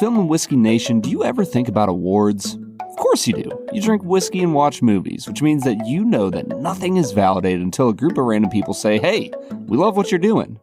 Film and Whiskey Nation, do you ever think about awards? Of course you do. You drink whiskey and watch movies, which means that you know that nothing is validated until a group of random people say, hey, we love what you're doing.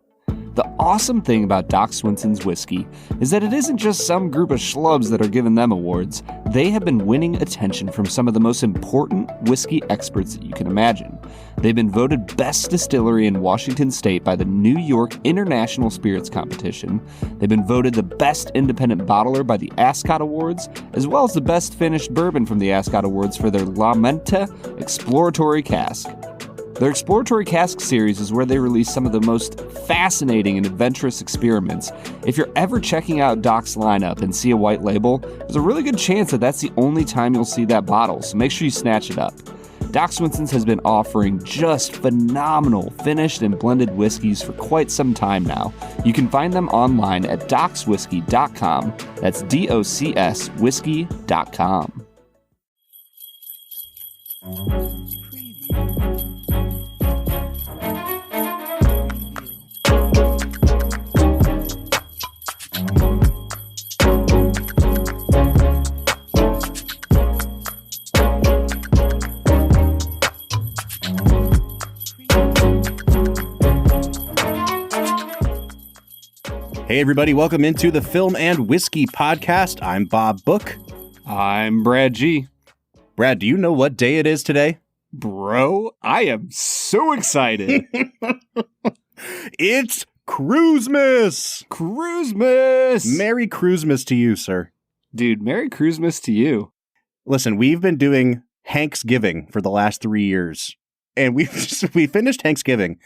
The awesome thing about Doc Swinson's whiskey is that it isn't just some group of schlubs that are giving them awards. They have been winning attention from some of the most important whiskey experts that you can imagine. They've been voted best distillery in Washington State by the New York International Spirits Competition. They've been voted the best independent bottler by the Ascot Awards, as well as the best finished bourbon from the Ascot Awards for their La Menta Exploratory Cask. Their Exploratory Cask series is where they release some of the most fascinating and adventurous experiments. If you're ever checking out Doc's lineup and see a white label, there's a really good chance that that's the only time you'll see that bottle, so make sure you snatch it up. Doc Swinson's has been offering just phenomenal finished and blended whiskeys for quite some time now. You can find them online at docswhiskey.com. That's DOCS whiskey.com. Hey everybody, welcome into the Film and Whiskey Podcast. I'm Bob Book. I'm Brad G. Brad, do you know what day it is today? Bro, I am so excited. It's Cruisemas! Cruisemas! Merry Cruisemas to you, sir. Dude, Merry Cruisemas to you. Listen, we've been doing Hanksgiving for the last 3 years, and we finished Hanksgiving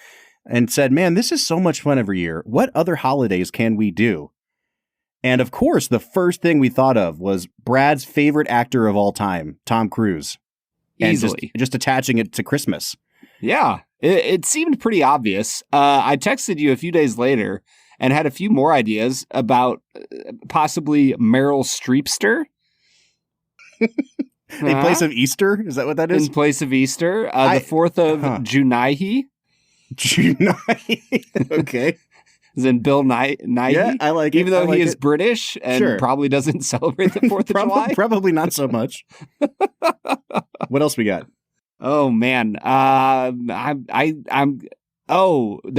and said, man, this is so much fun every year. What other holidays can we do? And of course, the first thing we thought of was Brad's favorite actor of all time, Tom Cruise. Easily. And just attaching it to Christmas. Yeah, it seemed pretty obvious. I texted you a few days later and had a few more ideas about possibly Meryl Streepster. In place of Easter? Is that what that is? In place of Easter. The 4th of Junai. Okay. As in Bill Nighy. Yeah, I like it. Even though he is British and probably doesn't celebrate the 4th of July. Probably not so much. What else we got? Oh, man. There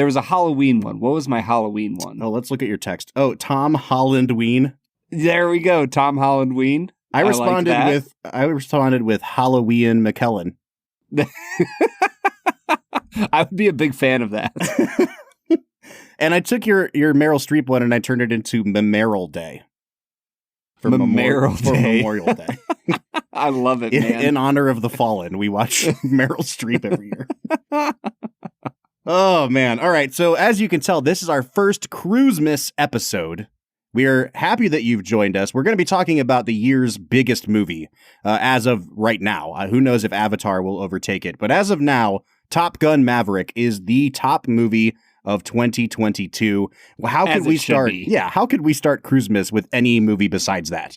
was a Halloween one. What was my Halloween one? Oh, let's look at your text. Oh, Tom Holland Ween. There we go. Tom Holland Ween. I responded with Halloween McKellen. I would be a big fan of that. And I took your Meryl Streep one and I turned it into Memorial Day. For Memorial Day. I love it, man. In honor of the fallen, we watch Meryl Streep every year. Oh, man. All right. So as you can tell, this is our first Cruisemas episode. We are happy that you've joined us. We're going to be talking about the year's biggest movie as of right now. Who knows if Avatar will overtake it. But as of now, Top Gun Maverick is the top movie of 2022. Well, how could we start? Yeah, how could we start Cruisemas with any movie besides that?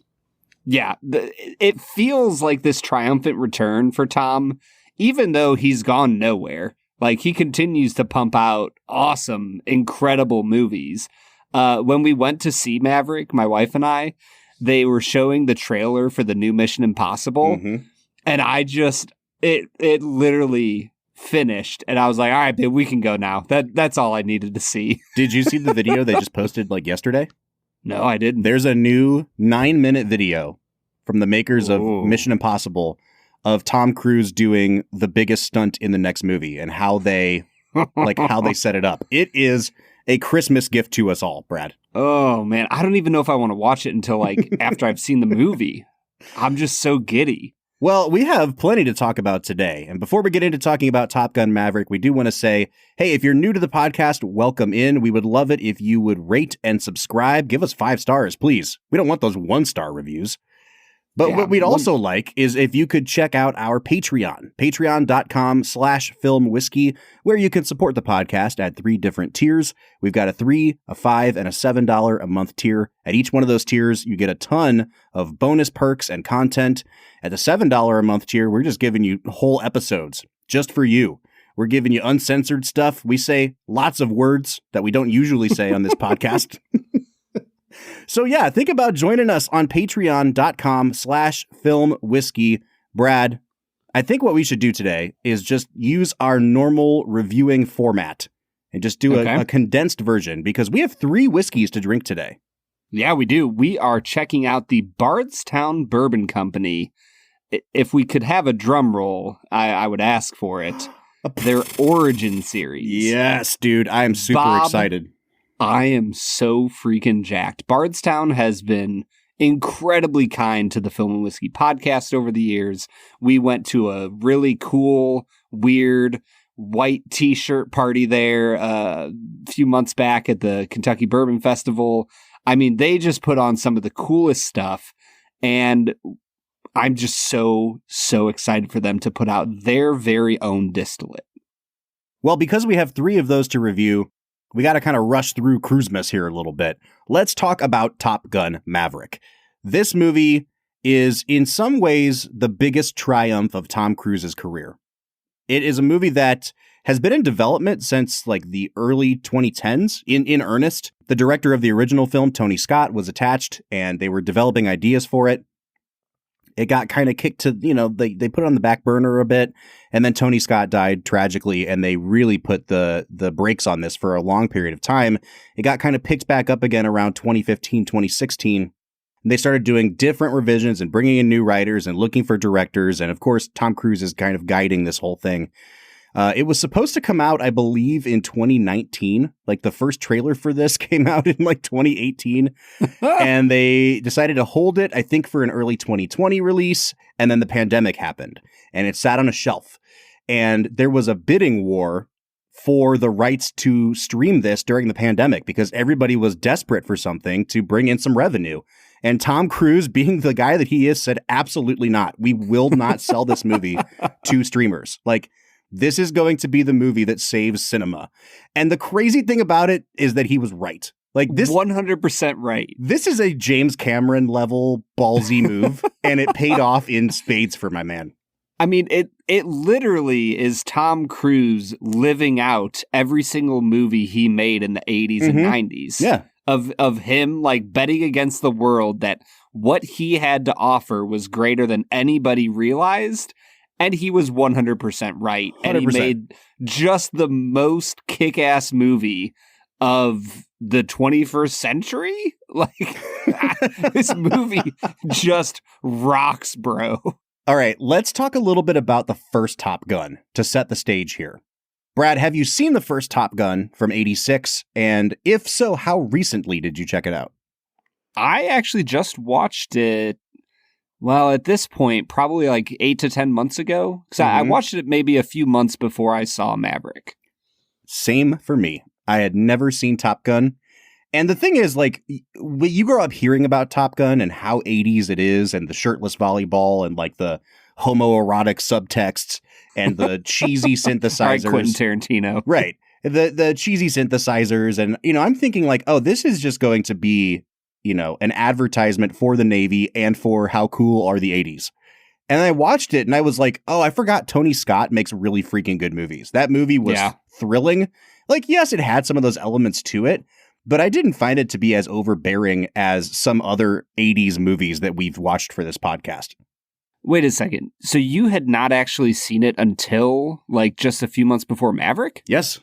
Yeah, it feels like this triumphant return for Tom, even though he's gone nowhere. Like, he continues to pump out awesome, incredible movies. When we went to see Maverick, my wife and I, they were showing the trailer for the new Mission Impossible, and I just, it literally finished, and I was like, all right, babe, we can go now. That's all I needed to see. Did you see the video they just posted like yesterday? No, I didn't. There's a new 9-minute video from the makers of Mission Impossible of Tom Cruise doing the biggest stunt in the next movie and how they set it up. It is a Christmas gift to us all, Brad. Oh man, I don't even know if I want to watch it until like after I've seen the movie. I'm just so giddy. Well, we have plenty to talk about today. And before we get into talking about Top Gun Maverick, we do want to say, hey, if you're new to the podcast, welcome in. We would love it if you would rate and subscribe. Give us 5 stars, please. We don't want those 1-star reviews. But what we'd also like is if you could check out our Patreon, patreon.com/filmwhiskey, where you can support the podcast at 3 different tiers. We've got a $3, a $5, and a $7 a month tier. At each one of those tiers, you get a ton of bonus perks and content. At the $7 a month tier, we're just giving you whole episodes just for you. We're giving you uncensored stuff. We say lots of words that we don't usually say on this podcast. So yeah, think about joining us on patreon.com/filmwhiskey. Brad, I think what we should do today is just use our normal reviewing format and just do a condensed version because we have 3 whiskeys to drink today. Yeah, we do. We are checking out the Bardstown Bourbon Company. If we could have a drum roll, I would ask for it. Their Origin series. Yes, dude. I am super excited. I am so freaking jacked. Bardstown has been incredibly kind to the Film and Whiskey podcast over the years. We went to a really cool, weird white t-shirt party there a few months back at the Kentucky Bourbon Festival. I mean, they just put on some of the coolest stuff, and I'm just so excited for them to put out their very own distillate. Well, because we have 3 of those to review, we got to kind of rush through Cruisemas here a little bit. Let's talk about Top Gun Maverick. This movie is in some ways the biggest triumph of Tom Cruise's career. It is a movie that has been in development since like the early 2010s in earnest. The director of the original film, Tony Scott, was attached and they were developing ideas for it. It got kind of kicked to, they put it on the back burner a bit, and then Tony Scott died tragically, and they really put the brakes on this for a long period of time. It got kind of picked back up again around 2015, 2016. And they started doing different revisions and bringing in new writers and looking for directors. And of course, Tom Cruise is kind of guiding this whole thing. It was supposed to come out, I believe, in 2019. Like the first trailer for this came out in like 2018 and they decided to hold it, I think, for an early 2020 release. And then the pandemic happened and it sat on a shelf. And there was a bidding war for the rights to stream this during the pandemic because everybody was desperate for something to bring in some revenue. And Tom Cruise, being the guy that he is, said, absolutely not. We will not sell this movie to streamers. Like, this is going to be the movie that saves cinema. And the crazy thing about it is that he was right. Like this 100% right. This is a James Cameron level ballsy move, and it paid off in spades for my man. I mean, it literally is Tom Cruise living out every single movie he made in the 80s and 90s. Yeah. Of him like betting against the world that what he had to offer was greater than anybody realized. And he was 100% right. 100%. And he made just the most kick-ass movie of the 21st century. Like, this movie just rocks, bro. All right, let's talk a little bit about the first Top Gun to set the stage here. Brad, have you seen the first Top Gun from '86? And if so, how recently did you check it out? I actually just watched it. Well, at this point, probably like 8 to 10 months ago. Because I watched it maybe a few months before I saw Maverick. Same for me. I had never seen Top Gun. And the thing is, like, you grow up hearing about Top Gun and how 80s it is, and the shirtless volleyball, and like the homoerotic subtext, and the cheesy synthesizers. Right, Quentin Tarantino. Right. The cheesy synthesizers. And, I'm thinking like, oh, this is just going to be, an advertisement for the Navy and for how cool are the 80s. And I watched it and I was like, oh, I forgot Tony Scott makes really freaking good movies. That movie was thrilling. Like, yes, it had some of those elements to it, but I didn't find it to be as overbearing as some other 80s movies that we've watched for this podcast. Wait a second. So you had not actually seen it until like just a few months before Maverick? Yes.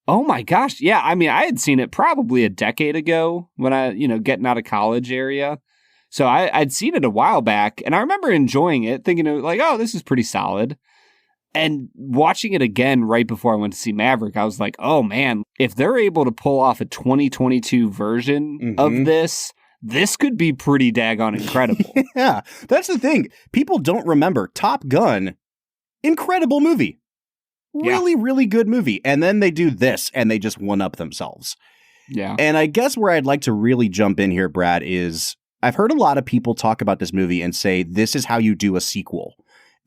Oh my gosh. Yeah. I mean, I had seen it probably a decade ago when I, getting out of college area. So I'd seen it a while back and I remember enjoying it, thinking like, oh, this is pretty solid. And watching it again right before I went to see Maverick, I was like, oh man, if they're able to pull off a 2022 version of this could be pretty daggone incredible. Yeah, that's the thing. People don't remember Top Gun. Incredible movie. Really, really good movie. And then they do this and they just one-up themselves. Yeah. And I guess where I'd like to really jump in here, Brad, is I've heard a lot of people talk about this movie and say, this is how you do a sequel.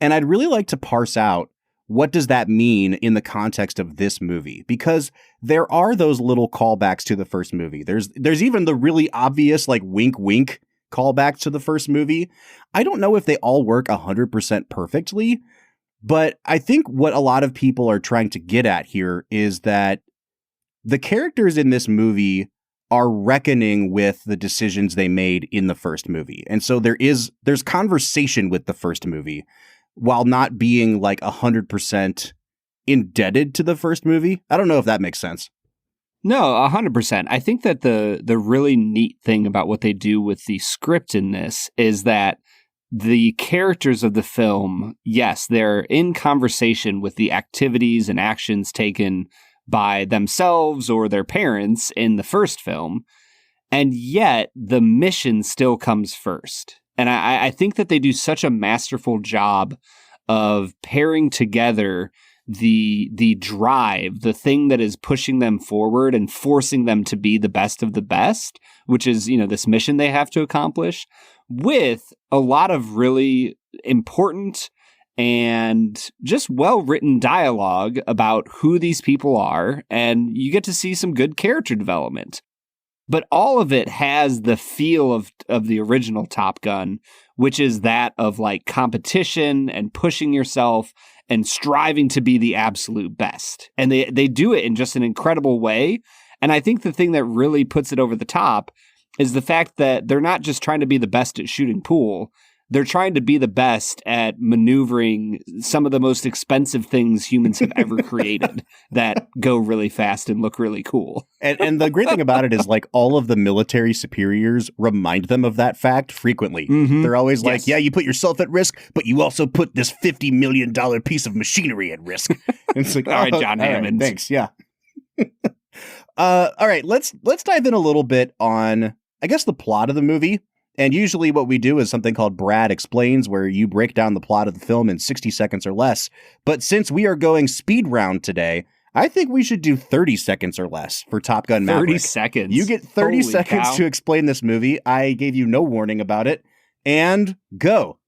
And I'd really like to parse out what does that mean in the context of this movie? Because there are those little callbacks to the first movie. There's even the really obvious, like, wink, wink callbacks to the first movie. I don't know if they all work 100% perfectly, but I think what a lot of people are trying to get at here is that the characters in this movie are reckoning with the decisions they made in the first movie. And so there's conversation with the first movie while not being like 100% indebted to the first movie. I don't know if that makes sense. No, 100%. I think that the really neat thing about what they do with the script in this is that the characters of the film, yes, they're in conversation with the activities and actions taken by themselves or their parents in the first film, and yet the mission still comes first. And I think that they do such a masterful job of pairing together the drive, the thing that is pushing them forward and forcing them to be the best of the best, which is, this mission they have to accomplish, with a lot of really important and just well-written dialogue about who these people are, and you get to see some good character development. But all of it has the feel of the original Top Gun, which is that of like competition and pushing yourself and striving to be the absolute best. And they do it in just an incredible way. And I think the thing that really puts it over the top is the fact that they're not just trying to be the best at shooting pool. They're trying to be the best at maneuvering some of the most expensive things humans have ever created that go really fast and look really cool. And the great thing about it is like all of the military superiors remind them of that fact frequently. Mm-hmm. They're always like, yes, yeah, you put yourself at risk, but you also put this $50 million piece of machinery at risk. And it's like, all right, John Hammond. Right, thanks. Yeah. All right, let's dive in a little bit on, I guess, the plot of the movie. And usually what we do is something called Brad Explains, where you break down the plot of the film in 60 seconds or less. But since we are going speed round today, I think we should do 30 seconds or less for Top Gun Maverick. 30 seconds. You get 30 Holy seconds cow. to explain this movie. I gave you no warning about it. And go.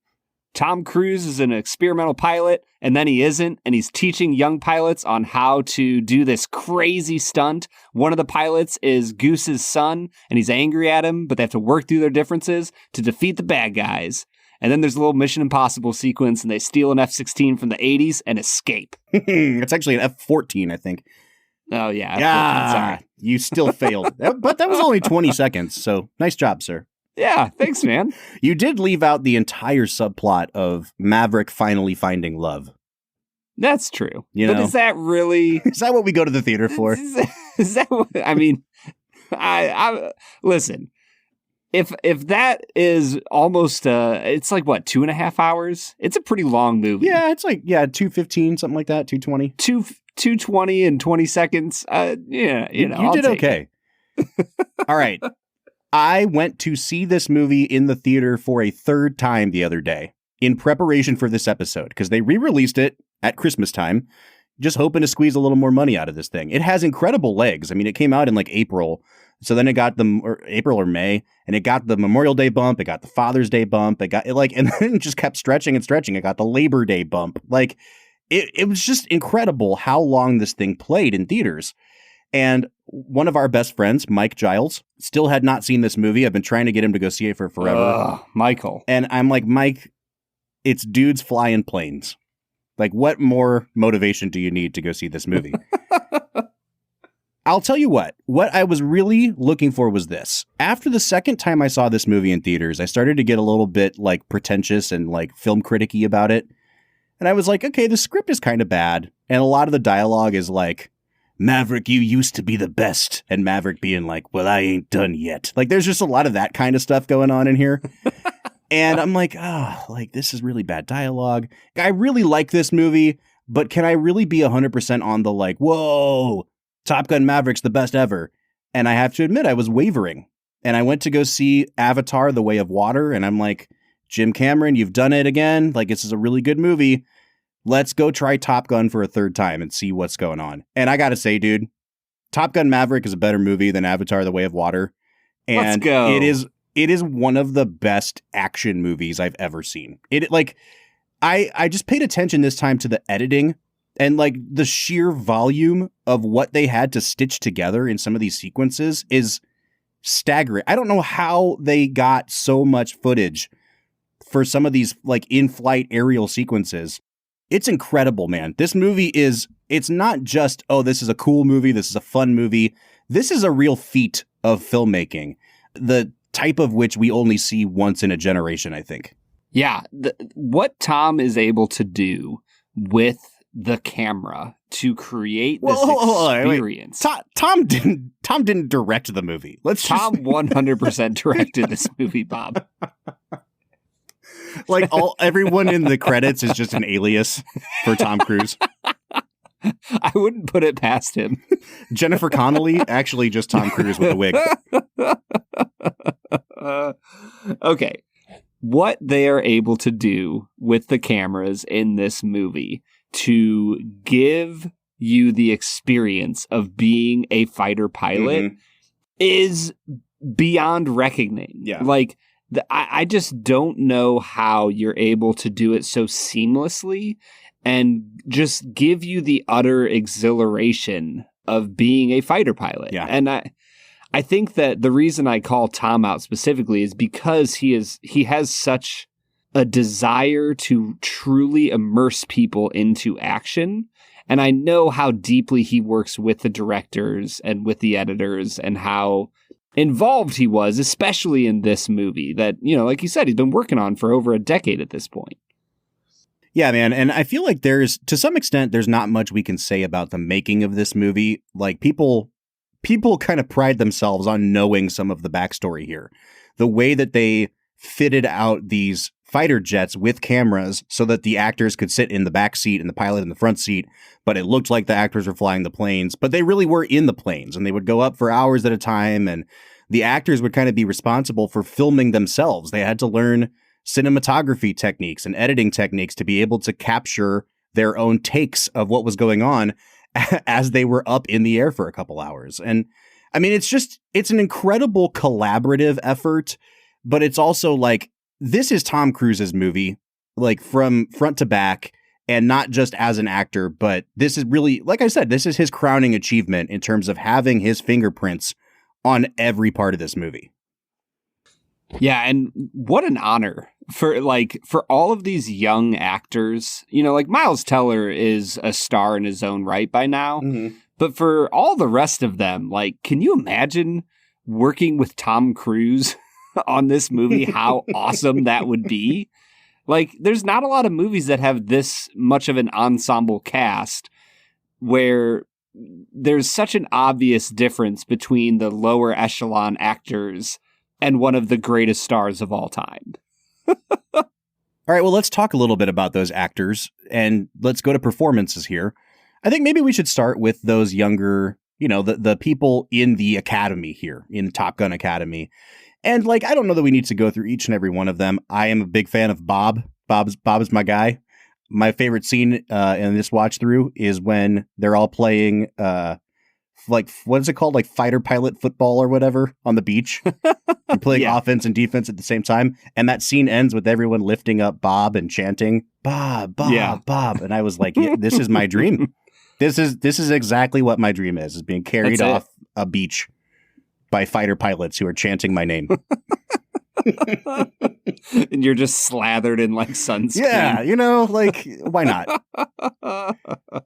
Tom Cruise is an experimental pilot, and then he isn't, and he's teaching young pilots on how to do this crazy stunt. One of the pilots is Goose's son, and he's angry at him, but they have to work through their differences to defeat the bad guys. And then there's a little Mission Impossible sequence, and they steal an F-16 from the 80s and escape. It's actually an F-14, I think. Oh, yeah. Yeah, sorry. You still failed. But that was only 20 seconds, so nice job, sir. Yeah, thanks, man. You did leave out the entire subplot of Maverick finally finding love. That's true. But is that really... Is that what we go to the theater for? Is that what... I mean, I listen, if that is almost... it's like, what, 2.5 hours? It's a pretty long movie. Yeah, it's like, 2:15, something like that, 2:20. 2:20 and 20 seconds. Yeah, you did okay. All right. I went to see this movie in the theater for a third time the other day in preparation for this episode because they re-released it at Christmas time, just hoping to squeeze a little more money out of this thing. It has incredible legs. I mean, it came out in like April, so then it got April or May, and it got the Memorial Day bump, it got the Father's Day bump, and then it just kept stretching and stretching. It got the Labor Day bump. Like, it was just incredible how long this thing played in theaters. And one of our best friends, Mike Giles, still had not seen this movie. I've been trying to get him to go see it for forever. Michael. And I'm like, Mike, it's dudes flying planes. Like, what more motivation do you need to go see this movie? I'll tell you what I was really looking for was this. After the second time I saw this movie in theaters, I started to get a little bit like pretentious and like film critic-y about it. And I was like, okay, the script is kind of bad. And a lot of the dialogue is like, Maverick, you used to be the best. And Maverick being like, well, I ain't done yet. Like, there's just a lot of that kind of stuff going on in here. And I'm like, this is really bad dialogue. I really like this movie, but can I really be 100% on the like, whoa, Top Gun Maverick's the best ever? And I have to admit, I was wavering. And I went to go see Avatar, The Way of Water. And I'm like, Jim Cameron, you've done it again. Like, this is a really good movie. Let's go try Top Gun for a third time and see what's going on. And I got to say, dude, Top Gun Maverick is a better movie than Avatar, The Way of Water. And let's go. It is one of the best action movies I've ever seen. I just paid attention this time to the editing and like the sheer volume of what they had to stitch together in some of these sequences is staggering. I don't know how they got so much footage for some of these like in-flight aerial sequences. It's incredible, man. This movie it's not just, oh, this is a cool movie, this is a fun movie. This is a real feat of filmmaking, the type of which we only see once in a generation, I think. Yeah. What Tom is able to do with the camera to create this experience. Tom didn't direct the movie. Tom 100% directed this movie, Bob. Like everyone in the credits is just an alias for Tom Cruise. I wouldn't put it past him. Jennifer Connelly, actually just Tom Cruise with a wig. Okay. What they are able to do with the cameras in this movie to give you the experience of being a fighter pilot is beyond reckoning. Yeah. Like, I just don't know how you're able to do it so seamlessly and just give you the utter exhilaration of being a fighter pilot. Yeah. And I think that the reason I call Tom out specifically is because he has such a desire to truly immerse people into action. And I know how deeply he works with the directors and with the editors and how involved he was, especially in this movie that, like you said, he's been working on for over a decade at this point. Yeah, man. And I feel like to some extent, there's not much we can say about the making of this movie. Like people kind of pride themselves on knowing some of the backstory here. The way that they fitted out these fighter jets with cameras so that the actors could sit in the back seat and the pilot in the front seat, but it looked like the actors were flying the planes, but they really were in the planes and they would go up for hours at a time. And the actors would kind of be responsible for filming themselves. They had to learn cinematography techniques and editing techniques to be able to capture their own takes of what was going on as they were up in the air for a couple hours. And I mean, it's an incredible collaborative effort, but it's also like, this is Tom Cruise's movie, like from front to back, and not just as an actor, but this is really, like I said, this is his crowning achievement in terms of having his fingerprints on every part of this movie. Yeah, and what an honor for all of these young actors. Like Miles Teller is a star in his own right by now, but for all the rest of them, like, can you imagine working with Tom Cruise on this movie? How awesome that would be. Like, there's not a lot of movies that have this much of an ensemble cast where there's such an obvious difference between the lower echelon actors and one of the greatest stars of all time. All right, well, let's talk a little bit about those actors and let's go to performances here. I think maybe we should start with those younger, the people in the academy here, in Top Gun Academy. And like, I don't know that we need to go through each and every one of them. I am a big fan of Bob. Bob is my guy. My favorite scene in this watch through is when they're all playing, like, what is it called? Like fighter pilot football or whatever on the beach. And playing offense and defense at the same time. And that scene ends with everyone lifting up Bob and chanting, Bob, Bob, Bob. And I was like, yeah, this is my dream. This is exactly what my dream is being carried off a beach by fighter pilots who are chanting my name. And you're just slathered in like sunscreen. Yeah, like, why not?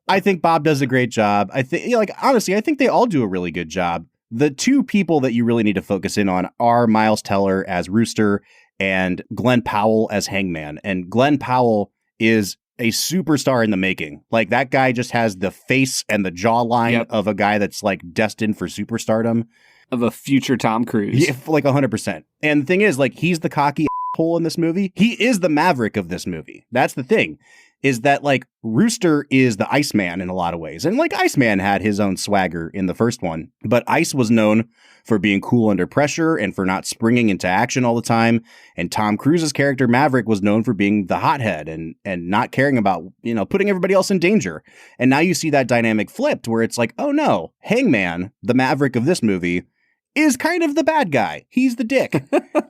I think Bob does a great job. I think, honestly, I think they all do a really good job. The two people that you really need to focus in on are Miles Teller as Rooster and Glenn Powell as Hangman. And Glenn Powell is a superstar in the making. Like, that guy just has the face and the jawline of a guy that's like destined for superstardom. Of a future Tom Cruise. Yeah, like 100%. And the thing is, like, he's the cocky hole in this movie. He is the Maverick of this movie. That's the thing, is that, like, Rooster is the Iceman in a lot of ways. And, like, Iceman had his own swagger in the first one. But Ice was known for being cool under pressure and for not springing into action all the time. And Tom Cruise's character, Maverick, was known for being the hothead and not caring about, putting everybody else in danger. And now you see that dynamic flipped where it's like, oh, no, Hangman, the Maverick of this movie, is kind of the bad guy. He's the dick.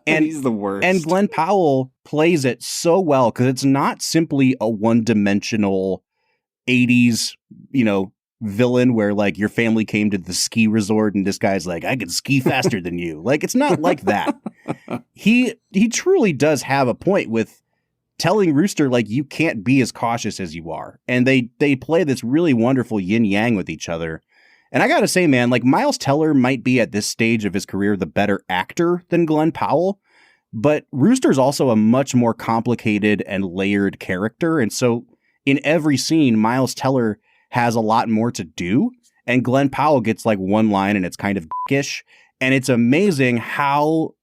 And he's the worst. And Glenn Powell plays it so well because it's not simply a one-dimensional 80s, villain where like your family came to the ski resort and this guy's like, I can ski faster than you. Like, it's not like that. He truly does have a point with telling Rooster, like, you can't be as cautious as you are. And they play this really wonderful yin yang with each other. And I gotta say, man, like Miles Teller might be at this stage of his career the better actor than Glenn Powell, but Rooster's also a much more complicated and layered character. And so in every scene, Miles Teller has a lot more to do, and Glenn Powell gets like one line and it's kind of dickish. And it's amazing how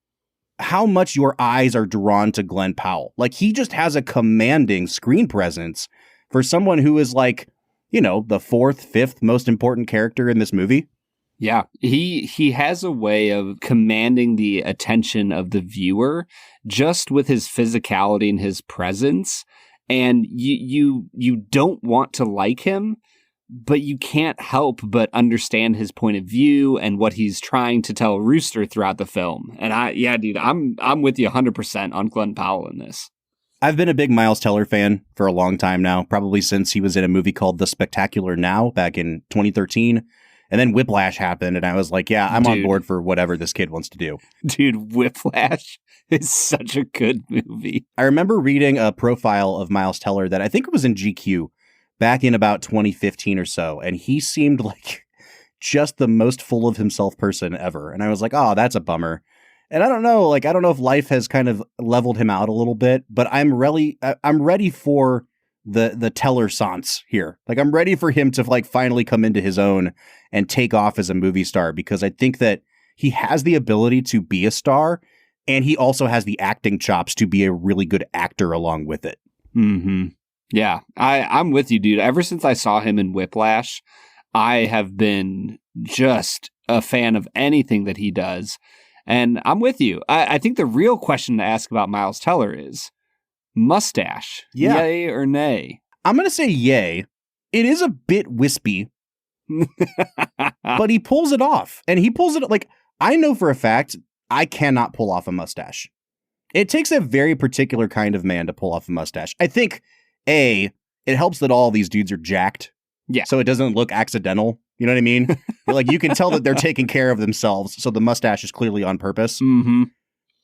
much your eyes are drawn to Glenn Powell. Like, he just has a commanding screen presence for someone who is like, you know, the fourth, fifth most important character in this movie. Yeah, he has a way of commanding the attention of the viewer just with his physicality and his presence. And you don't want to like him, but you can't help but understand his point of view and what he's trying to tell Rooster throughout the film. And I'm with you 100% on Glenn Powell in this. I've been a big Miles Teller fan for a long time now, probably since he was in a movie called The Spectacular Now back in 2013. And then Whiplash happened, and I was like, yeah, I'm on board for whatever this kid wants to do. Dude, Whiplash is such a good movie. I remember reading a profile of Miles Teller that I think it was in GQ back in about 2015 or so, and he seemed like just the most full of himself person ever. And I was like, oh, that's a bummer. And I don't know if life has kind of leveled him out a little bit, but I'm ready for the Teller-sance here. Like, I'm ready for him to like finally come into his own and take off as a movie star, because I think that he has the ability to be a star, and he also has the acting chops to be a really good actor along with it. Mm-hmm. Yeah, I'm with you, dude. Ever since I saw him in Whiplash, I have been just a fan of anything that he does. And I'm with you. I think the real question to ask about Miles Teller is mustache. Yeah. Yay or nay? I'm going to say yay. It is a bit wispy, but he pulls it off. And he pulls it like, I know for a fact I cannot pull off a mustache. It takes a very particular kind of man to pull off a mustache. I think, it helps that all these dudes are jacked. Yeah. So it doesn't look accidental. You know what I mean? Like, you can tell that they're taking care of themselves. So the mustache is clearly on purpose. Mm-hmm.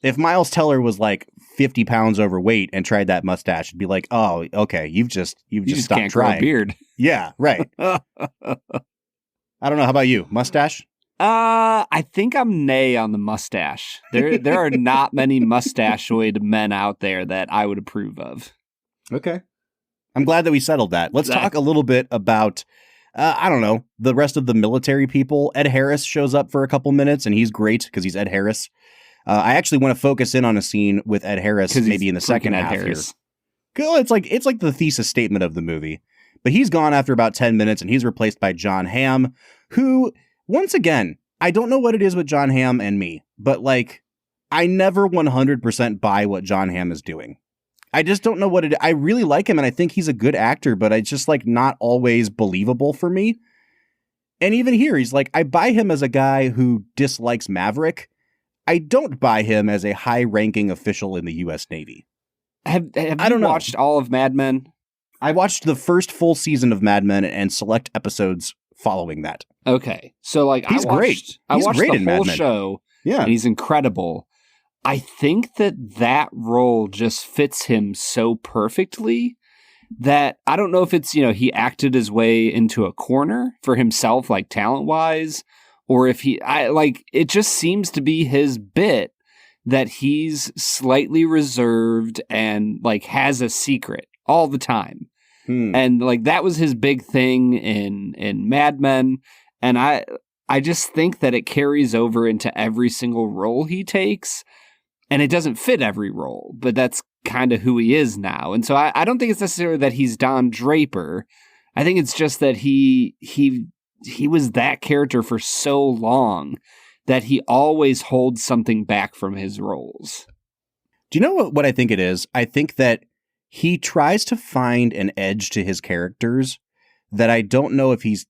If Miles Teller was like 50 pounds overweight and tried that mustache, it'd be like, oh, okay, you've just stopped can't trying. Grow a beard. Yeah, right. I don't know. How about you? Mustache? I think I'm nay on the mustache. There are not many mustachoid men out there that I would approve of. Okay. I'm glad that we settled that. Let's talk a little bit about, I don't know, the rest of the military people. Ed Harris shows up for a couple minutes, and he's great because he's Ed Harris. I actually want to focus in on a scene with Ed Harris maybe in the second half here. It's like the thesis statement of the movie. But he's gone after about 10 minutes, and he's replaced by John Hamm, who, once again, I don't know what it is with John Hamm and me, but like, I never 100% buy what John Hamm is doing. I just don't know what it is. I really like him, and I think he's a good actor, but it's just like not always believable for me. And even here, he's like, I buy him as a guy who dislikes Maverick. I don't buy him as a high-ranking official in the U.S. Navy. Have you watched all of Mad Men? I watched the first full season of Mad Men and select episodes following that. Okay. So like, he's great. I watched great the in whole Mad Men. show, yeah, and he's incredible. I think that role just fits him so perfectly that I don't know if it's, he acted his way into a corner for himself, like talent-wise, or if it just seems to be his bit that he's slightly reserved and like has a secret all the time. And like, that was his big thing in Mad Men. And I just think that it carries over into every single role he takes, and it doesn't fit every role, but that's kind of who he is now. And so I don't think it's necessarily that he's Don Draper. I think it's just that he was that character for so long that he always holds something back from his roles. Do you know what I think it is? I think that he tries to find an edge to his characters that I don't know if he's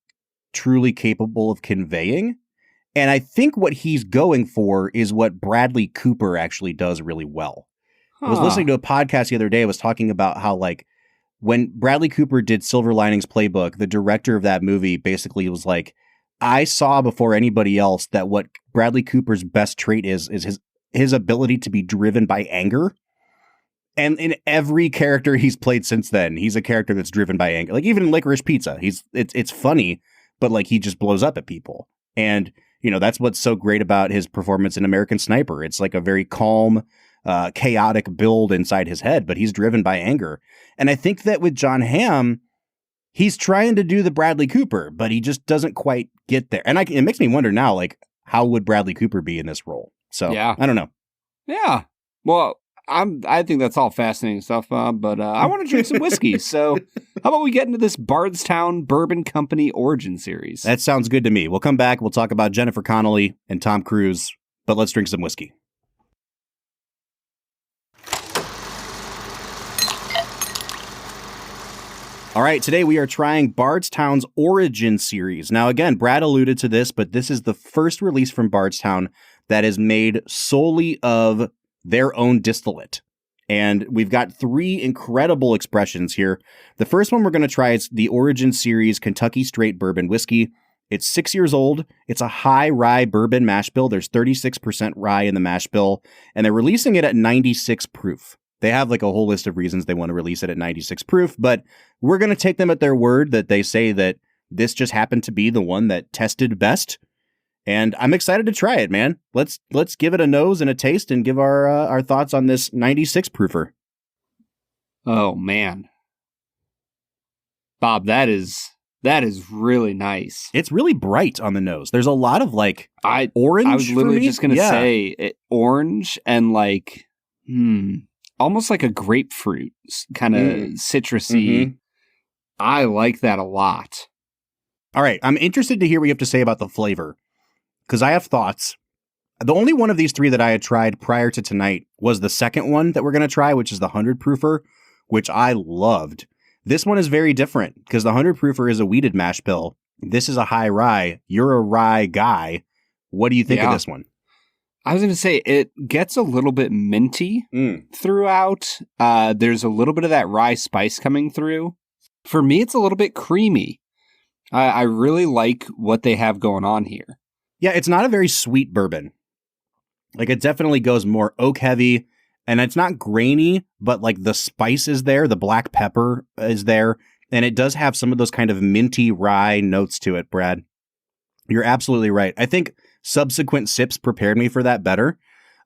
truly capable of conveying. And I think what he's going for is what Bradley Cooper actually does really well. I was listening to a podcast the other day. I was talking about how, like, when Bradley Cooper did Silver Linings Playbook, the director of that movie basically was like, I saw before anybody else that what Bradley Cooper's best trait is his ability to be driven by anger. And in every character he's played since then, he's a character that's driven by anger. Like, even in Licorice Pizza, it's funny, but like he just blows up at people. And, you know, that's what's so great about his performance in American Sniper. It's like a very calm, chaotic build inside his head, but he's driven by anger. And I think that with Jon Hamm, he's trying to do the Bradley Cooper, but he just doesn't quite get there. And it makes me wonder now, like, how would Bradley Cooper be in this role? So, yeah. I don't know. Yeah. Well, I think that's all fascinating stuff, but I want to drink some whiskey. So how about we get into this Bardstown Bourbon Company origin series? That sounds good to me. We'll come back. We'll talk about Jennifer Connelly and Tom Cruise, but let's drink some whiskey. All right, today we are trying Bardstown's Origin series. Now, again, Brad alluded to this, but this is the first release from Bardstown that is made solely of their own distillate. And we've got 3 incredible expressions here. The first one we're going to try is the Origin series Kentucky Straight Bourbon Whiskey. It's 6 years old. It's a high rye bourbon mash bill. There's 36% rye in the mash bill, and they're releasing it at 96 proof. They have like a whole list of reasons they want to release it at 96 proof, but we're going to take them at their word that they say that this just happened to be the one that tested best. And I'm excited to try it, man. Let's give it a nose and a taste and give our thoughts on this 96 proofer. Oh man, Bob, that is really nice. It's really bright on the nose. There's a lot of like orange. I was literally just gonna say orange and like almost like a grapefruit kind of citrusy. Mm-hmm. I like that a lot. All right, I'm interested to hear what you have to say about the flavor, because I have thoughts. The only one of these 3 that I had tried prior to tonight was the second one that we're going to try, which is the 100 proofer, which I loved. This one is very different because the 100 proofer is a wheated mash bill. This is a high rye. You're a rye guy. What do you think of this one? I was going to say it gets a little bit minty throughout. There's a little bit of that rye spice coming through. For me, it's a little bit creamy. I really like what they have going on here. Yeah, it's not a very sweet bourbon. Like, it definitely goes more oak heavy, and it's not grainy, but like the spice is there. The black pepper is there, and it does have some of those kind of minty rye notes to it, Brad. You're absolutely right. I think subsequent sips prepared me for that better.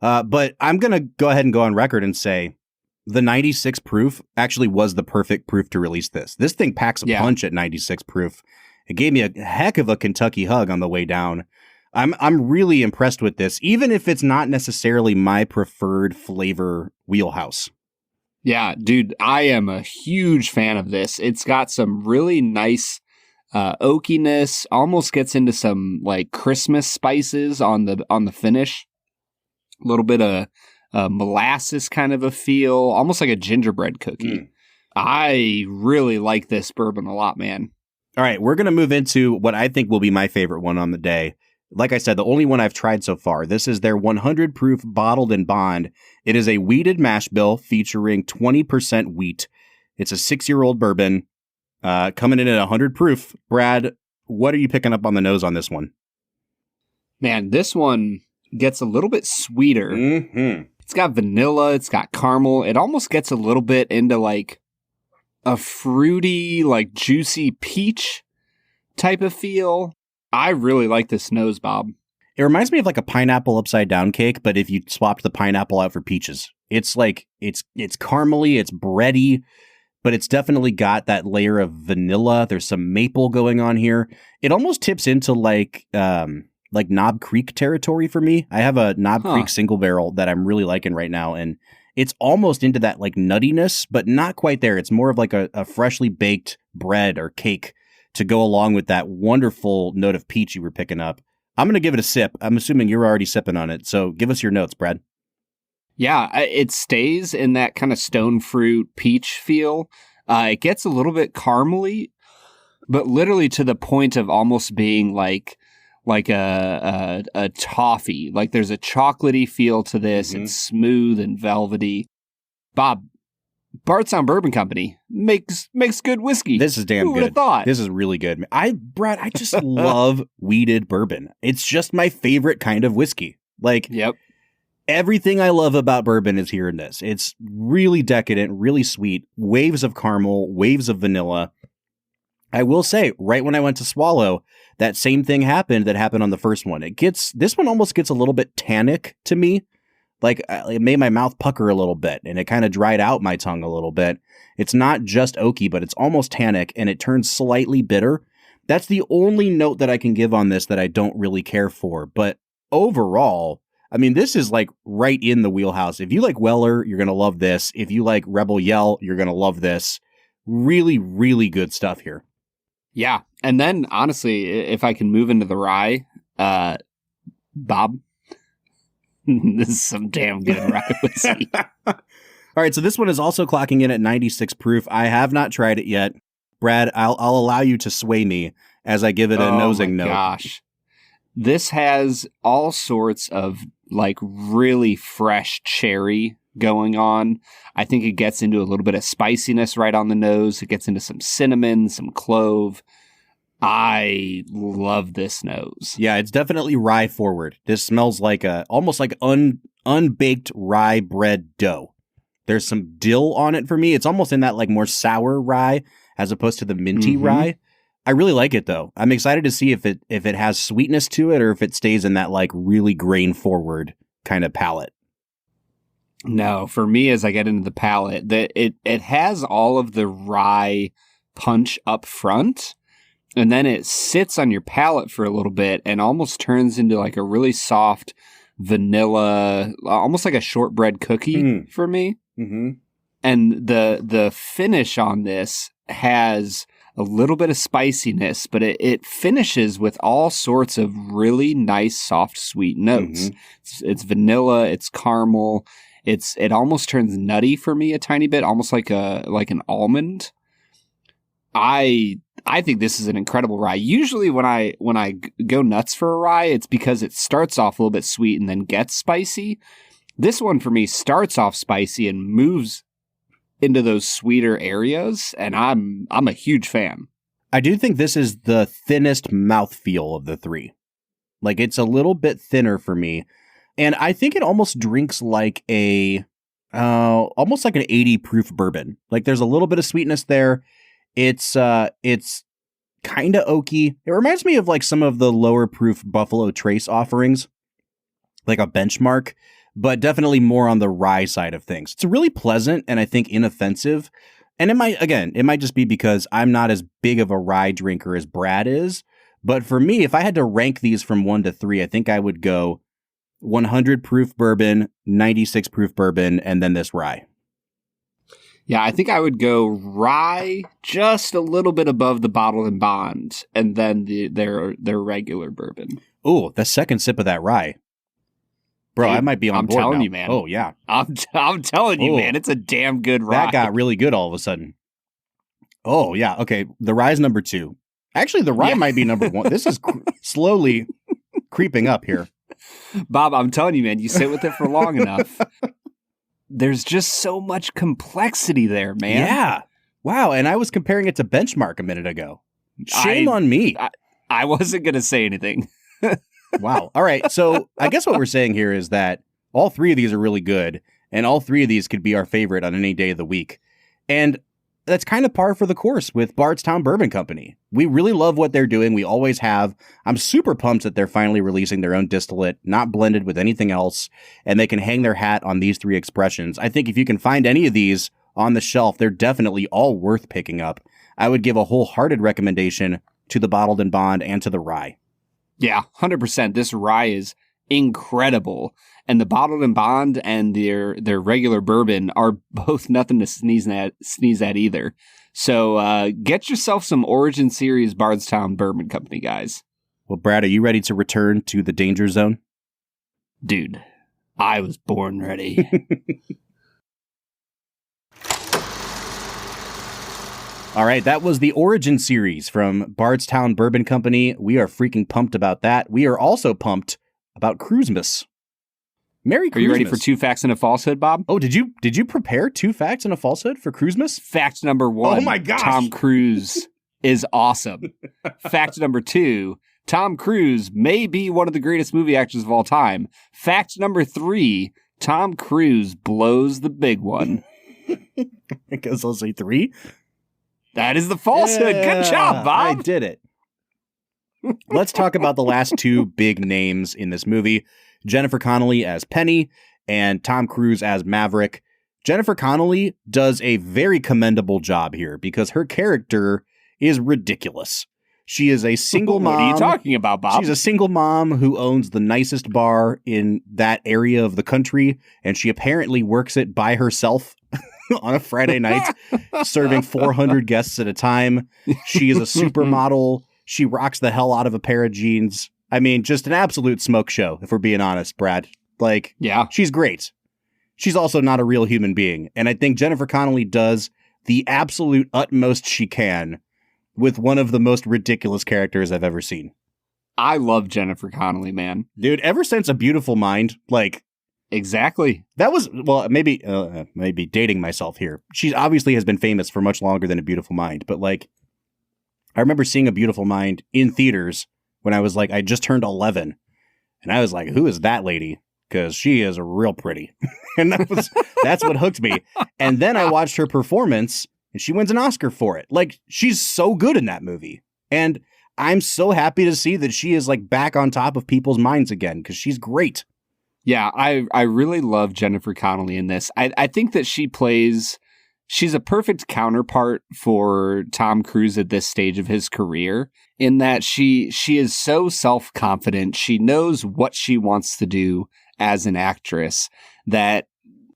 But I'm going to go ahead and go on record and say the 96 proof actually was the perfect proof to release this. This thing packs a punch at 96 proof. It gave me a heck of a Kentucky hug on the way down. I'm really impressed with this, even if it's not necessarily my preferred flavor wheelhouse. Yeah, dude, I am a huge fan of this. It's got some really nice oakiness, almost gets into some like Christmas spices on the finish. A little bit of molasses kind of a feel, almost like a gingerbread cookie. I really like this bourbon a lot, man. All right, we're going to move into what I think will be my favorite one on the day. Like I said, the only one I've tried so far. This is their 100 proof bottled in bond. It is a wheated mash bill featuring 20% wheat. It's a 6-year-old bourbon coming in at 100 proof. Brad, what are you picking up on the nose on this one? Man, this one gets a little bit sweeter. Mm-hmm. It's got vanilla. It's got caramel. It almost gets a little bit into like a fruity, like juicy peach type of feel. I really like this nose, Bob. It reminds me of like a pineapple upside down cake, but if you swapped the pineapple out for peaches. It's like, it's caramely, it's bready, but it's definitely got that layer of vanilla. There's some maple going on here. It almost tips into like Knob Creek territory for me. I have a Knob Creek single barrel that I'm really liking right now, and it's almost into that like nuttiness, but not quite there. It's more of like a freshly baked bread or cake to go along with that wonderful note of peach you were picking up. I'm going to give it a sip. I'm assuming you're already sipping on it. So give us your notes, Brad. Yeah, it stays in that kind of stone fruit peach feel. It gets a little bit caramely, but literally to the point of almost being like a toffee. Like there's a chocolatey feel to this. Mm-hmm. It's smooth and velvety. Bob, Bardstown Bourbon Company makes good whiskey. This is damn good. Who would have thought? This is really good. Brad, I just love wheated bourbon. It's just my favorite kind of whiskey. Like, yep. Everything I love about bourbon is here in this. It's really decadent, really sweet, waves of caramel, waves of vanilla. I will say, right when I went to swallow, that same thing happened that happened on the first one. This one almost gets a little bit tannic to me. Like, it made my mouth pucker a little bit, and it kind of dried out my tongue a little bit. It's not just oaky, but it's almost tannic, and it turns slightly bitter. That's the only note that I can give on this that I don't really care for. But overall, I mean, this is like right in the wheelhouse. If you like Weller, you're going to love this. If you like Rebel Yell, you're going to love this. Really, really good stuff here. Yeah. And then, honestly, if I can move into the rye, Bob, this is some damn good rye whiskey. All right, so this one is also clocking in at 96 proof. I have not tried it yet. Brad, I'll allow you to sway me as I give it a nosing note. Oh, my gosh. This has all sorts of, like, really fresh cherry going on. I think it gets into a little bit of spiciness right on the nose. It gets into some cinnamon, some clove. I love this nose. Yeah, it's definitely rye forward. This smells like almost like unbaked rye bread dough. There's some dill on it for me. It's almost in that like more sour rye as opposed to the minty rye. I really like it though. I'm excited to see if it has sweetness to it or if it stays in that like really grain forward kind of palate. No, for me, as I get into the palate, it has all of the rye punch up front. And then it sits on your palate for a little bit and almost turns into like a really soft vanilla, almost like a shortbread cookie for me. Mm-hmm. And the finish on this has a little bit of spiciness, but it finishes with all sorts of really nice, soft, sweet notes. Mm-hmm. It's vanilla, it's caramel. It almost turns nutty for me a tiny bit, almost like an almond. I think this is an incredible rye. Usually when I go nuts for a rye, it's because it starts off a little bit sweet and then gets spicy. This one for me starts off spicy and moves into those sweeter areas, and I'm a huge fan. I do think this is the thinnest mouthfeel of the three. Like, it's a little bit thinner for me, and I think it almost drinks like almost like an 80 proof bourbon. Like, there's a little bit of sweetness there. It's kind of oaky. It reminds me of like some of the lower proof Buffalo Trace offerings, like a benchmark, but definitely more on the rye side of things. It's really pleasant and I think inoffensive. And it might just be because I'm not as big of a rye drinker as Brad is. But for me, if I had to rank these from 1 to 3, I think I would go 100 proof bourbon, 96 proof bourbon, and then this rye. Yeah, I think I would go rye just a little bit above the Bottled and Bond, and then their regular bourbon. Oh, the second sip of that rye. Bro, Dude, I might be on board now. I'm telling you, man. Oh, yeah. I'm telling you, man. It's a damn good rye. That got really good all of a sudden. Oh, yeah. Okay, the rye's number 2. Actually, the rye might be number 1. This is slowly creeping up here. Bob, I'm telling you, man, you sit with it for long enough. There's just so much complexity there, man. Yeah. Wow. And I was comparing it to Benchmark a minute ago. Shame on me. I wasn't going to say anything. Wow. All right. So I guess what we're saying here is that all 3 of these are really good, and all 3 of these could be our favorite on any day of the week. And that's kind of par for the course with Bardstown Bourbon Company. We really love what they're doing. We always have. I'm super pumped that they're finally releasing their own distillate, not blended with anything else, and they can hang their hat on these 3 expressions. I think if you can find any of these on the shelf, they're definitely all worth picking up. I would give a wholehearted recommendation to the Bottled and Bond and to the rye. Yeah, 100%. This rye is incredible. And the Bottled and Bond and their regular bourbon are both nothing to sneeze at either. So get yourself some Origin Series Bardstown Bourbon Company, guys. Well, Brad, are you ready to return to the danger zone? Dude, I was born ready. All right, that was the Origin Series from Bardstown Bourbon Company. We are freaking pumped about that. We are also pumped about Cruisemas. Merry Cruisemas. Are you ready for 2 facts and a falsehood, Bob? Oh, did you prepare 2 facts and a falsehood for Cruisemas? Fact number 1. Oh my gosh. Tom Cruise is awesome. Fact number 2. Tom Cruise may be one of the greatest movie actors of all time. Fact number 3. Tom Cruise blows the big one. Because I'll say 3. That is the falsehood. Good job, Bob. I did it. Let's talk about the last two big names in this movie. Jennifer Connelly as Penny and Tom Cruise as Maverick. Jennifer Connelly does a very commendable job here because her character is ridiculous. She is a single mom. What are you talking about, Bob? She's a single mom who owns the nicest bar in that area of the country, and she apparently works it by herself on a Friday night, serving 400 guests at a time. She is a supermodel. She rocks the hell out of a pair of jeans. I mean, just an absolute smoke show, if we're being honest, Brad. Like, yeah, she's great. She's also not a real human being. And I think Jennifer Connelly does the absolute utmost she can with one of the most ridiculous characters I've ever seen. I love Jennifer Connelly, man. Dude, ever since A Beautiful Mind, like... Exactly. That was, well, maybe dating myself here. She obviously has been famous for much longer than A Beautiful Mind, but like, I remember seeing A Beautiful Mind in theaters when I was like, I just turned 11. And I was like, who is that lady? Because she is real pretty. And that's what hooked me. And then I watched her performance and she wins an Oscar for it. Like, she's so good in that movie. And I'm so happy to see that she is like back on top of people's minds again because she's great. Yeah, I really love Jennifer Connelly in this. I think that she's a perfect counterpart for Tom Cruise at this stage of his career in that she is so self-confident. She knows what she wants to do as an actress that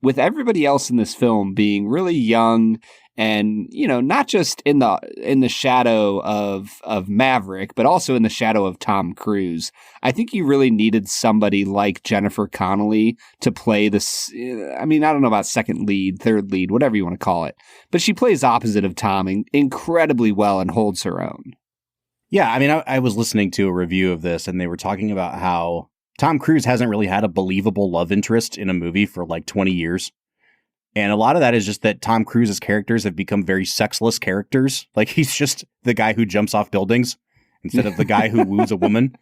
with everybody else in this film being really young and, you know, not just in the shadow of Maverick, but also in the shadow of Tom Cruise, I think you really needed somebody like Jennifer Connelly to play this. I mean, I don't know about second lead, third lead, whatever you want to call it, but she plays opposite of Tom incredibly well and holds her own. Yeah, I mean, I was listening to a review of this and they were talking about how Tom Cruise hasn't really had a believable love interest in a movie for like 20 years. And a lot of that is just that Tom Cruise's characters have become very sexless characters. Like, he's just the guy who jumps off buildings instead of the guy who woos a woman.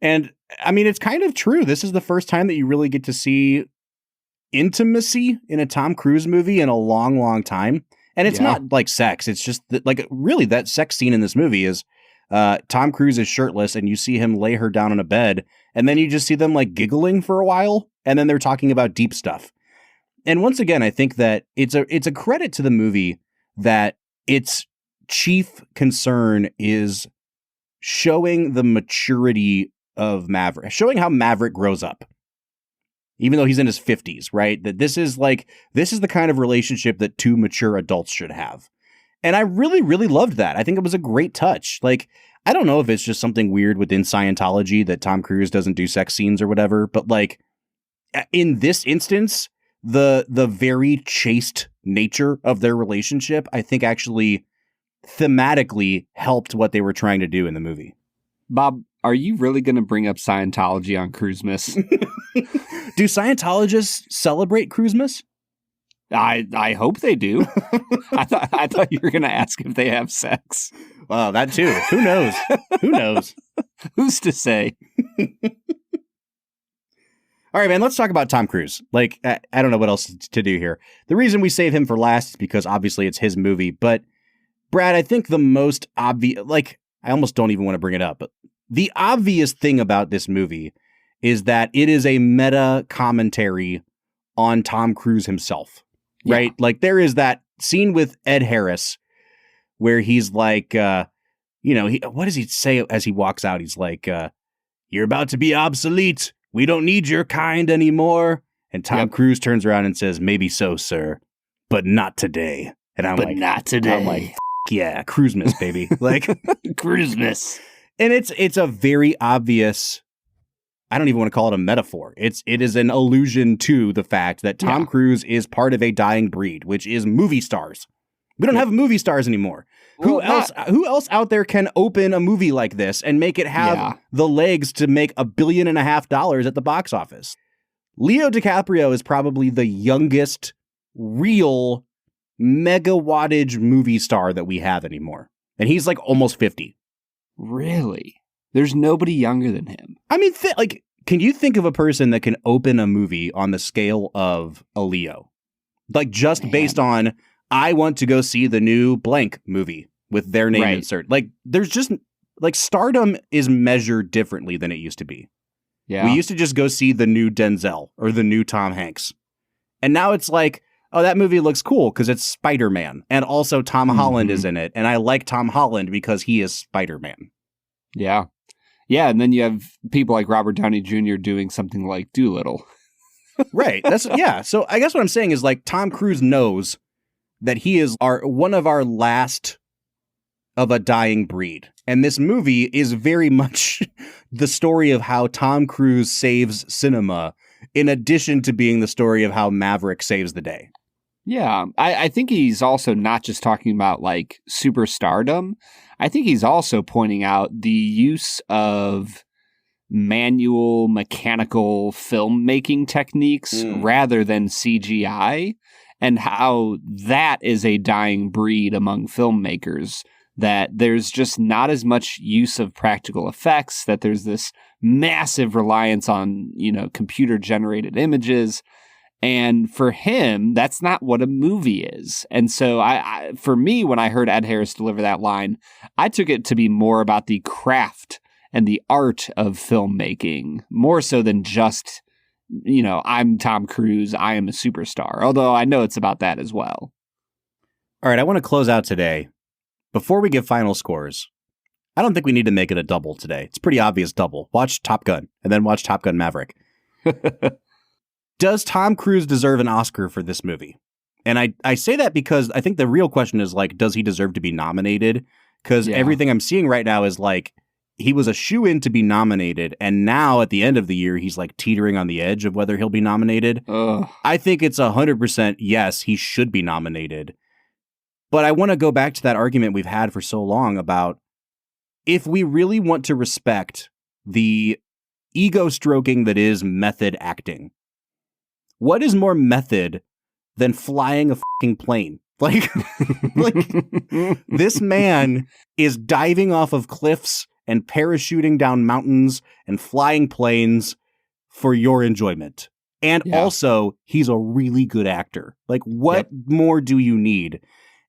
And I mean, it's kind of true. This is the first time that you really get to see intimacy in a Tom Cruise movie in a long, long time. And it's not like sex. It's just that, like, really that sex scene in this movie is Tom Cruise is shirtless and you see him lay her down on a bed. And then you just see them like giggling for a while. And then they're talking about deep stuff. And once again, I think that it's a credit to the movie that its chief concern is showing the maturity of Maverick, showing how Maverick grows up, even though he's in his 50s, right? That this is the kind of relationship that two mature adults should have. And I really, really loved that. I think it was a great touch. Like, I don't know if it's just something weird within Scientology that Tom Cruise doesn't do sex scenes or whatever, but like in this instance, the very chaste nature of their relationship, I think actually thematically helped what they were trying to do in the movie. Bob, are you really going to bring up Scientology on Cruisemas? Do Scientologists celebrate Cruisemas? I hope they do. I thought you were going to ask if they have sex. Well, that too. Who knows? Who knows? Who's to say? All right, man, let's talk about Tom Cruise. Like, I don't know what else to do here. The reason we save him for last is because obviously it's his movie. But, Brad, I think the most obvious, like, I almost don't even want to bring it up, but the obvious thing about this movie is that it is a meta commentary on Tom Cruise himself, right? Yeah. Like, there is that scene with Ed Harris where he's like, what does he say as he walks out? He's like, you're about to be obsolete. We don't need your kind anymore. And Tom Cruise turns around and says, maybe so, sir, but not today. And I'm like, not today. I'm like, yeah, Cruisemas, baby. Like, Cruisemas. And it's a very obvious, I don't even want to call it a metaphor. It is an allusion to the fact that Tom Cruise is part of a dying breed, which is movie stars. We don't have movie stars anymore. Well, who else out there can open a movie like this and make it have the legs to make $1.5 billion at the box office? Leo DiCaprio is probably the youngest real mega wattage movie star that we have anymore. And he's like almost 50. Really? There's nobody younger than him. I mean, can you think of a person that can open a movie on the scale of a Leo? Like, just based on I want to go see the new blank movie with their name insert. Like, there's just, like, stardom is measured differently than it used to be. Yeah. We used to just go see the new Denzel or the new Tom Hanks. And now it's like, oh, that movie looks cool because it's Spider-Man. And also Tom Holland is in it. And I like Tom Holland because he is Spider-Man. Yeah. Yeah, and then you have people like Robert Downey Jr. doing something like Doolittle. Right. So I guess what I'm saying is, like, Tom Cruise knows that he is one of our last of a dying breed. And this movie is very much the story of how Tom Cruise saves cinema, in addition to being the story of how Maverick saves the day. Yeah, I think he's also not just talking about, like, superstardom. I think he's also pointing out the use of manual, mechanical filmmaking techniques rather than CGI, and how that is a dying breed among filmmakers. That there's just not as much use of practical effects, that there's this massive reliance on, computer-generated images. And for him, that's not what a movie is. And so for me, when I heard Ed Harris deliver that line, I took it to be more about the craft and the art of filmmaking, more so than just, I'm Tom Cruise, I am a superstar. Although I know it's about that as well. All right, I want to close out today. Before we give final scores, I don't think we need to make it a double today. It's pretty obvious double. Watch Top Gun and then watch Top Gun Maverick. Does Tom Cruise deserve an Oscar for this movie? And I say that because I think the real question is, like, does he deserve to be nominated? Because everything I'm seeing right now is like, he was a shoo-in to be nominated, and now at the end of the year, he's like teetering on the edge of whether he'll be nominated. Ugh. I think it's 100% yes, he should be nominated. But I want to go back to that argument we've had for so long about, if we really want to respect the ego stroking that is method acting, what is more method than flying a fucking plane? Like, this man is diving off of cliffs and parachuting down mountains and flying planes for your enjoyment. And also, he's a really good actor. Like, what more do you need?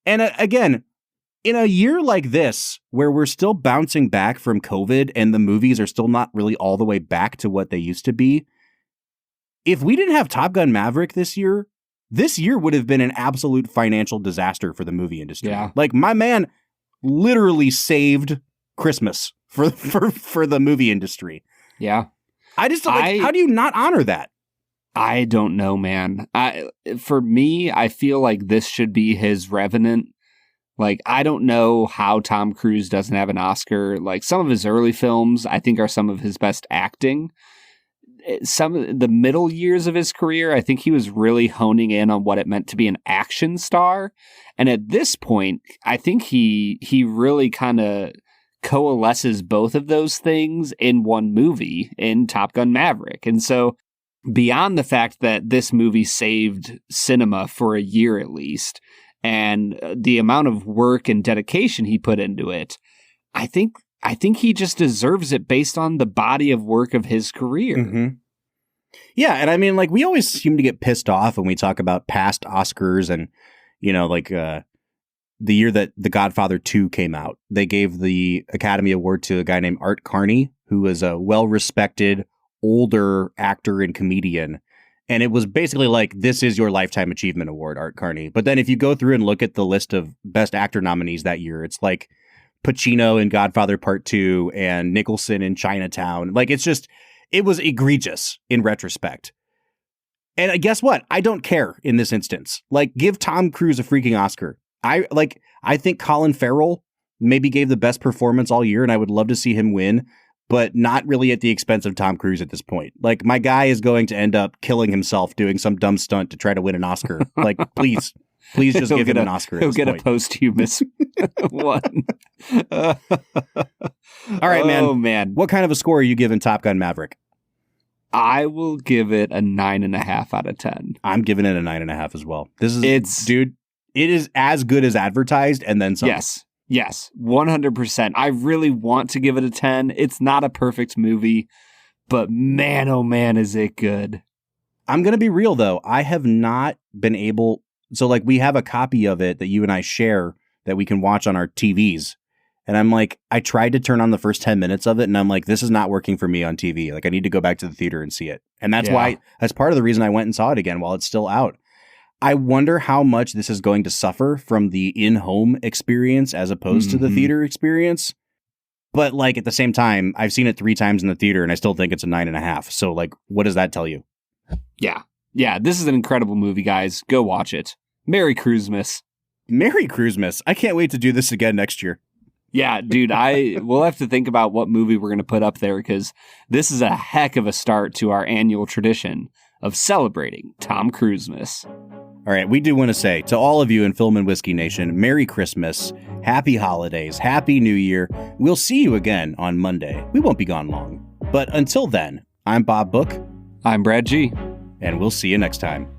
And again, in a year like this, where we're still bouncing back from COVID and the movies are still not really all the way back to what they used to be, if we didn't have Top Gun Maverick this year would have been an absolute financial disaster for the movie industry. Yeah. Like, my man literally saved Christmas for the movie industry. Yeah. I just, like, how do you not honor that? I don't know, man. For me, I feel like this should be his Revenant. Like, I don't know how Tom Cruise doesn't have an Oscar. Like, some of his early films, I think, are some of his best acting. Some of the middle years of his career, I think he was really honing in on what it meant to be an action star. And at this point, I think he really kind of coalesces both of those things in one movie in Top Gun Maverick. And so, beyond the fact that this movie saved cinema for a year at least, and the amount of work and dedication he put into it, I think he just deserves it based on the body of work of his career. Mm-hmm. Yeah, and I mean, like, we always seem to get pissed off when we talk about past Oscars, and, like the year that The Godfather 2 came out, they gave the Academy Award to a guy named Art Carney, who was a well-respected older actor and comedian. And it was basically like, this is your Lifetime Achievement Award, Art Carney. But then if you go through and look at the list of best actor nominees that year, it's like Pacino in Godfather Part 2 and Nicholson in Chinatown. Like, it's just, it was egregious in retrospect. And guess what? I don't care in this instance. Like, give Tom Cruise a freaking Oscar. I think Colin Farrell maybe gave the best performance all year, and I would love to see him win, but not really at the expense of Tom Cruise at this point. Like, my guy is going to end up killing himself doing some dumb stunt to try to win an Oscar. Like, please just give him an Oscar. He'll get a posthumous one. All right, man. Oh, man. What kind of a score are you giving Top Gun Maverick? I will give it a 9.5 out of 10. I'm giving it a 9.5 as well. Dude, it is as good as advertised, and then some. Yes, 100%. I really want to give it a 10. It's not a perfect movie, but man, oh man, is it good. I'm going to be real, though. I have not been able... So like we have a copy of it that you and I share that we can watch on our TVs. And I'm like, I tried to turn on the first 10 minutes of it, and I'm like, this is not working for me on TV. Like, I need to go back to the theater and see it. And that's that's part of the reason I went and saw it again while it's still out. I wonder how much this is going to suffer from the in-home experience as opposed to the theater experience. But like at the same time, I've seen it 3 times in the theater and I still think it's a 9.5. So like, what does that tell you? Yeah. Yeah. This is an incredible movie, guys. Go watch it. Merry Cruisemas. Merry Cruisemas. I can't wait to do this again next year. Yeah, dude, we'll have to think about what movie we're going to put up there because this is a heck of a start to our annual tradition of celebrating Tom Cruisemas. All right, we do want to say to all of you in Film and Whiskey Nation, Merry Christmas, Happy Holidays, Happy New Year. We'll see you again on Monday. We won't be gone long. But until then, I'm Bob Book. I'm Brad G. And we'll see you next time.